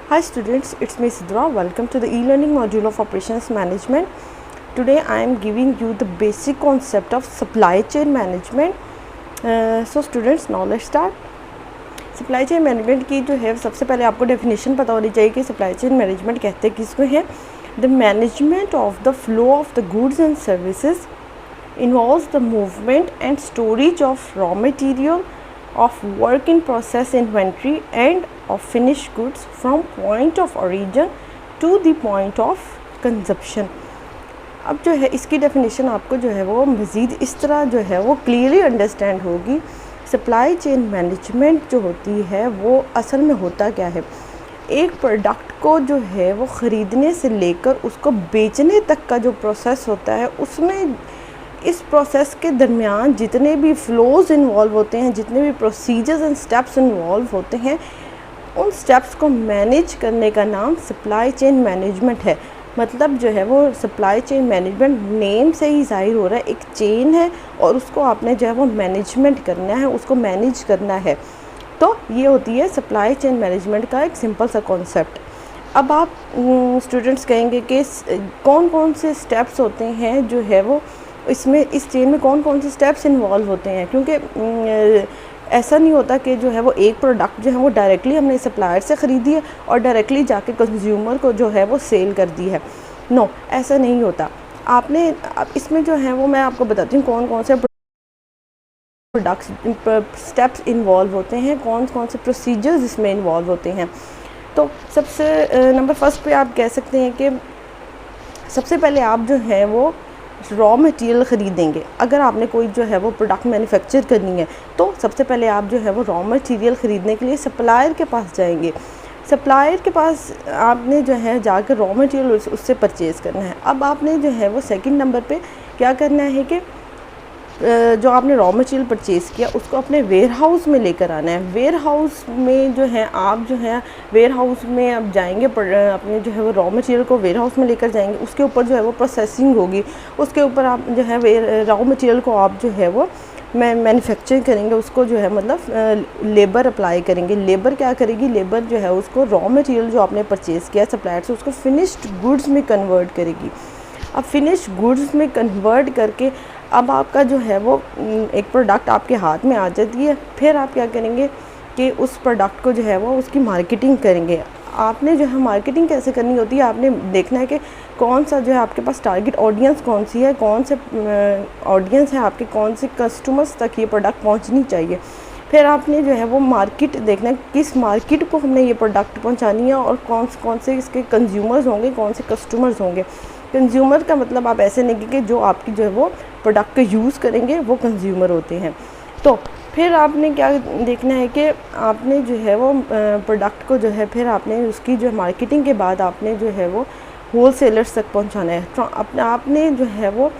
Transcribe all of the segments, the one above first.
Hi students, it's me Sidra. Welcome to the e-learning module of Operations Management. Today I am giving you the basic concept of supply chain management. So students, now let's start. Supply chain management की जो है सबसे पहले आपको definition पता होनी चाहिए कि सप्लाई चेन मैनेजमेंट कहते हैं किसको है. The management of the flow of the goods and services involves the movement and storage of raw material, of work in process inventory and of finished goods from point of origin to the point of consumption. अब जो है इसकी definition आपको जो है वो मज़ीद इस तरह जो है वो क्लियरली अंडरस्टैंड होगी. सप्लाई चेन मैनेजमेंट जो होती है वो असल में होता क्या है. एक प्रोडक्ट को जो है वो ख़रीदने से लेकर उसको बेचने तक का जो प्रोसेस होता है उसमें इस प्रोसेस के दरमियान जितने भी फ़्लोज़ इन्वॉल्व होते हैं, जितने भी प्रोसीजर्स एंड स्टेप्स इन्वॉल्व होते हैं, उन स्टेप्स को मैनेज करने का नाम सप्लाई चेन मैनेजमेंट है. मतलब जो है वो सप्लाई चेन मैनेजमेंट नेम से ही ज़ाहिर हो रहा है, एक चेन है और उसको आपने जो है वो मैनेजमेंट करना है, उसको मैनेज करना है. तो ये होती है सप्लाई चेन मैनेजमेंट का एक सिंपल सा कॉन्सेप्ट. अब आप स्टूडेंट्स कहेंगे कि कौन कौन से स्टेप्स होते हैं जो है वो इसमें इस चेन में कौन कौन से स्टेप्स इन्वॉल्व होते हैं, क्योंकि ऐसा नहीं होता कि जो है वो एक प्रोडक्ट जो है वो डायरेक्टली हमने सप्लायर से ख़रीदी है और डायरेक्टली जाके कंज्यूमर को जो है वो सेल कर दी है. नो, ऐसा नहीं होता. आपने इसमें जो है वो मैं आपको बताती हूँ कौन कौन से प्रोडक्ट्स स्टेप्स इन्वॉल्व होते हैं, कौन कौन से प्रोसीजर्स इसमें इन्वॉल्व होते हैं. तो सबसे नंबर फर्स्ट पे आप कह सकते हैं कि सबसे पहले आप जो है वो रॉ मटेरियल ख़रीदेंगे. अगर आपने कोई जो है वो प्रोडक्ट मैन्युफैक्चर करनी है तो सबसे पहले आप जो है वो रॉ मटेरियल ख़रीदने के लिए सप्लायर के पास जाएंगे. सप्लायर के पास आपने जो है जाकर रॉ मटेरियल उससे परचेज़ करना है. अब आपने जो है वो सेकंड नंबर पे क्या करना है कि जो आपने रॉ मटेरियल परचेज़ किया उसको अपने वेयर हाउस में लेकर आना है. वेयर हाउस में जो है आप जो है वेयर हाउस में आप जाएंगे, अपने जो है वो रॉ मटेरियल को वेयर हाउस में लेकर जाएंगे. उसके ऊपर जो है वो प्रोसेसिंग होगी, उसके ऊपर आप जो है रॉ मटेरियल को आप जो है वो मैन्युफैक्चरिंग करेंगे, उसको जो है मतलब लेबर अप्लाई करेंगे. लेबर क्या करेगी, लेबर जो है उसको रॉ मटेरियल जो आपने परचेज़ किया सप्लायर से उसको फिनिश्ड गुड्स में कन्वर्ट करेगी. अब फिनिश गुड्स में कन्वर्ट करके अब आपका जो है वो एक प्रोडक्ट आपके हाथ में आ जाती है. फिर आप क्या करेंगे कि उस प्रोडक्ट को जो है वो उसकी मार्केटिंग करेंगे. आपने जो है मार्केटिंग कैसे करनी होती है, आपने देखना है कि कौन सा जो है आपके पास टारगेट ऑडियंस कौन सी है, कौन से ऑडियंस है आपके, कौन से कस्टमर्स तक ये प्रोडक्ट पहुंचनी चाहिए. फिर आपने जो है वो मार्केट देखना है किस मार्केट को हमने ये प्रोडक्ट पहुंचानी है और कौन से इसके कंज्यूमर्स होंगे, कौन से कस्टमर्स होंगे. कंज्यूमर का मतलब आप ऐसे नहीं कि जो आपकी जो है वो प्रोडक्ट का यूज़ करेंगे वो कंज्यूमर होते हैं. तो फिर आपने क्या देखना है कि आपने जो है वो प्रोडक्ट को जो है फिर आपने उसकी जो मार्केटिंग के बाद आपने जो है वो होल सेलर्स तक पहुंचाना है. आपने जो है वो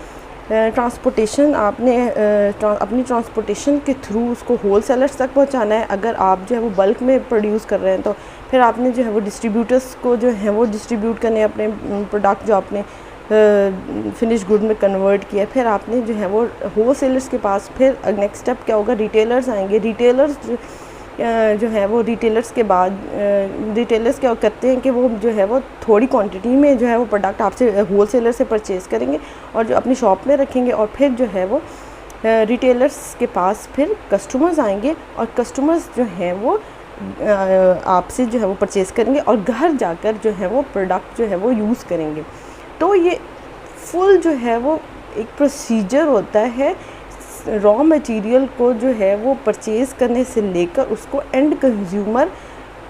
ट्रांसपोर्टेशन आपने अपनी ट्रांसपोर्टेशन के थ्रू उसको होल सेलर्स तक पहुंचाना है. अगर आप जो है वो बल्क में प्रोड्यूस कर रहे हैं तो फिर आपने जो है वो डिस्ट्रीब्यूटर्स को जो है वो डिस्ट्रीब्यूट करने अपने प्रोडक्ट जो आपने फिनिश गुड में कन्वर्ट किया. फिर आपने जो है वो होल सेलर्स के पास फिर नेक्स्ट स्टेप क्या होगा, रिटेलर्स आएंगे. रिटेलर्स जो है वो रिटेलर्स के बाद रिटेलर्स क्या करते हैं कि वो जो है वो थोड़ी क्वांटिटी में जो है वो प्रोडक्ट आपसे होल सेलर से परचेज़ करेंगे और जो अपनी शॉप में रखेंगे. और फिर जो है वो रिटेलर्स के पास फिर कस्टमर्स आएंगे और कस्टमर्स जो हैं वो आपसे जो है वो परचेज़ करेंगे और घर जाकर जो है वो प्रोडक्ट जो है वो यूज़ करेंगे. तो ये फुल जो है वो एक प्रोसीजर होता है रॉ मटेरियल को जो है वो परचेज़ करने से लेकर उसको एंड कंज्यूमर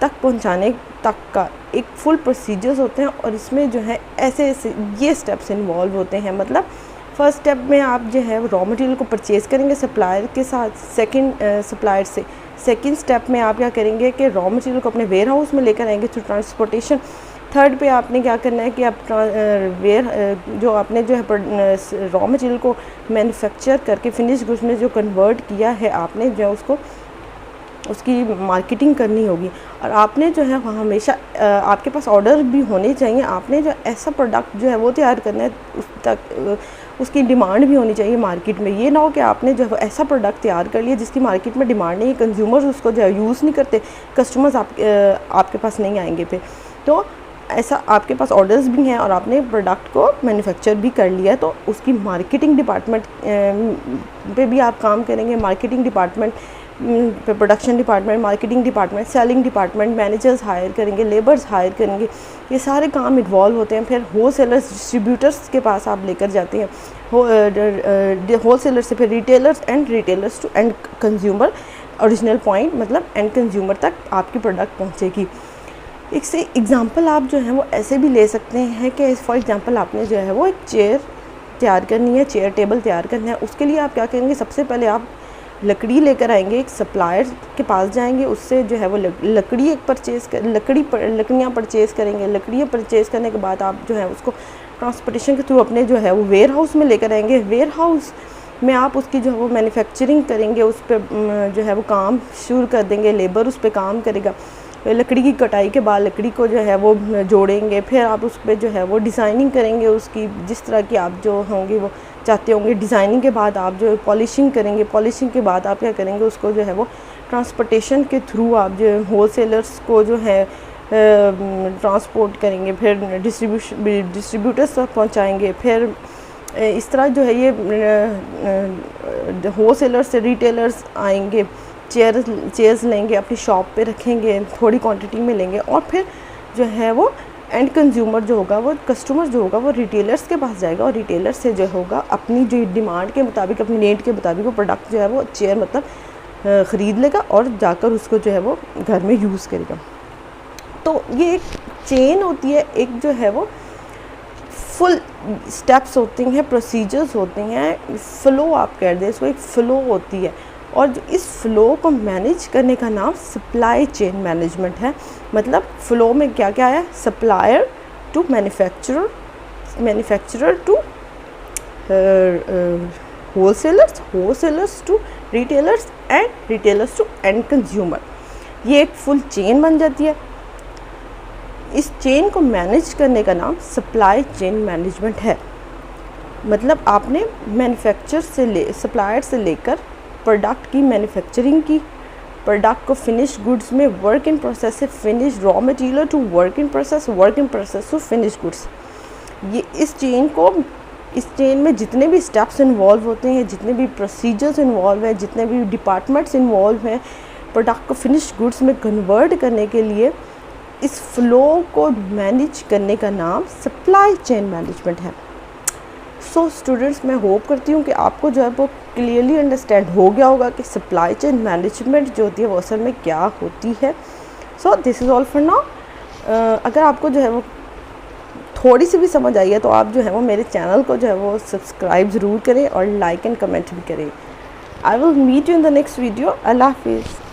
तक पहुंचाने तक का एक फुल प्रोसीजर्स होते हैं. और इसमें जो है ऐसे ऐसे ये स्टेप्स इन्वॉल्व होते हैं. मतलब फर्स्ट स्टेप में आप जो है रॉ मटेरियल को परचेज़ करेंगे सप्लायर के साथ, सप्लायर से. सेकंड स्टेप में आप क्या करेंगे कि रॉ मटेरियल को अपने वेयर हाउस में लेकर आएंगे थ्रू ट्रांसपोर्टेशन. थर्ड पे आपने क्या करना है कि आप जो आपने जो है रॉ मटेरियल को मैन्युफैक्चर करके फिनिश गुड्स में जो कन्वर्ट किया है आपने जो है उसको उसकी मार्केटिंग करनी होगी. और आपने जो है हमेशा आपके पास ऑर्डर भी होने चाहिए. आपने जो ऐसा प्रोडक्ट जो है वो तैयार करना है उस तक उसकी डिमांड भी होनी चाहिए मार्केट में. ये ना हो कि आपने जो है ऐसा प्रोडक्ट तैयार कर लिया जिसकी मार्केट में डिमांड नहीं है, कंज्यूमर्स उसको जो है यूज़ नहीं करते, कस्टमर्स आपके पास नहीं आएंगे. फिर तो ऐसा आपके पास ऑर्डर्स भी हैं और आपने प्रोडक्ट को मैन्युफैक्चर भी कर लिया है, तो उसकी मार्केटिंग डिपार्टमेंट पे भी आप काम करेंगे। मार्केटिंग डिपार्टमेंट पे, production department, marketing department, selling department, managers hire करेंगे, लेबर्स हायर करेंगे, ये सारे काम इन्वॉल्व होते हैं। फिर होलसेलर्स, डिस्ट्रीब्यूटर्स के पास आप लेकर जाते हैं, होलसेलर से फिर retailers and retailers to end consumer. Original point मतलब एंड कंज्यूमर तक आपकी प्रोडक्ट पहुंचेगी। एक से एग्ज़ाम्पल आप जो है वो ऐसे भी ले सकते हैं कि फॉर एग्ज़ाम्पल आपने जो है वो एक चेयर तैयार करनी है, चेयर टेबल तैयार करना है। उसके लिए आप क्या करेंगे, सबसे पहले आप लकड़ी लेकर आएंगे, एक सप्लायर के पास जाएंगे, उससे जो है वो लकड़ियाँ परचेज़ करेंगे। लकड़ियाँ परचेज़ करने के बाद आप जो है उसको ट्रांसपोर्टेशन के थ्रू अपने जो है वो वेयर हाउस में लेकर आएंगे। वेयर हाउस में आप उसकी जो है वो मैन्युफैक्चरिंग करेंगे, उस पर जो है वो काम शुरू कर देंगे, लेबर उस पर काम करेगा। लकड़ी की कटाई के बाद लकड़ी को जो है वो जोड़ेंगे, फिर आप उस पर जो है वो डिज़ाइनिंग करेंगे, उसकी जिस तरह की आप जो होंगे वो चाहते होंगे। डिज़ाइनिंग के बाद आप जो पॉलिशिंग करेंगे, पॉलिशिंग के बाद आप क्या करेंगे, उसको जो है वो ट्रांसपोर्टेशन के थ्रू आप जो होलसेलर्स को जो है ट्रांसपोर्ट करेंगे, फिर डिस्ट्रीब्यूटर्स तक पहुँचाएँगे। फिर इस तरह जो है ये होलसेलर्स से रिटेलर्स आएंगे, चेयर्स लेंगे, अपनी शॉप पे रखेंगे, थोड़ी क्वांटिटी में लेंगे, और फिर जो है वो एंड कंज्यूमर जो होगा, वो कस्टमर जो होगा वो रिटेलर्स के पास जाएगा, और रिटेलर से जो होगा अपनी जो डिमांड के मुताबिक, अपनी नीड के मुताबिक वो प्रोडक्ट जो है वो चेयर मतलब ख़रीद लेगा और जाकर उसको जो है वो घर में यूज़ करेगा। तो ये एक चेन होती है, एक जो है वो फुल स्टेप्स होती हैं, प्रोसीजर्स होती हैं, फ़्लो आप कह दें इसको, एक फ़्लो होती है। और इस फ़्लो को मैनेज करने का नाम सप्लाई चेन मैनेजमेंट है। मतलब फ़्लो में क्या क्या है, supplier to manufacturer, manufacturer to wholesalers, wholesalers to retailers and retailers to end consumer. ये एक फुल चेन बन जाती है। इस चेन को मैनेज करने का नाम सप्लाई चेन मैनेजमेंट है। मतलब आपने मैन्युफैक्चर से सप्लायर से लेकर प्रोडक्ट की मैन्युफैक्चरिंग की, प्रोडक्ट को फिनिश गुड्स में, वर्क इन प्रोसेस से finish raw material to work in process, work in process to finish goods. ये इस चेन में जितने भी स्टेप्स इन्वॉल्व होते हैं, जितने भी प्रोसीजर्स इन्वॉल्व हैं, जितने भी डिपार्टमेंट्स इन्वॉल्व हैं प्रोडक्ट को फिनिश गुड्स में कन्वर्ट करने के लिए, इस फ़्लो को मैनेज करने का नाम सप्लाई चेन मैनेजमेंट है। सो स्टूडेंट्स, मैं होप करती हूँ कि आपको जो है वो क्लियरली अंडरस्टैंड हो गया होगा कि सप्लाई चेन मैनेजमेंट जो होती है वो असल में क्या होती है। So this is all for now. अगर आपको जो है वो थोड़ी सी भी समझ आई है तो आप जो है वो मेरे चैनल को जो है वो सब्सक्राइब ज़रूर करें और लाइक एंड कमेंट भी करें। I will meet you in the next video. अल्लाह हाफिज़।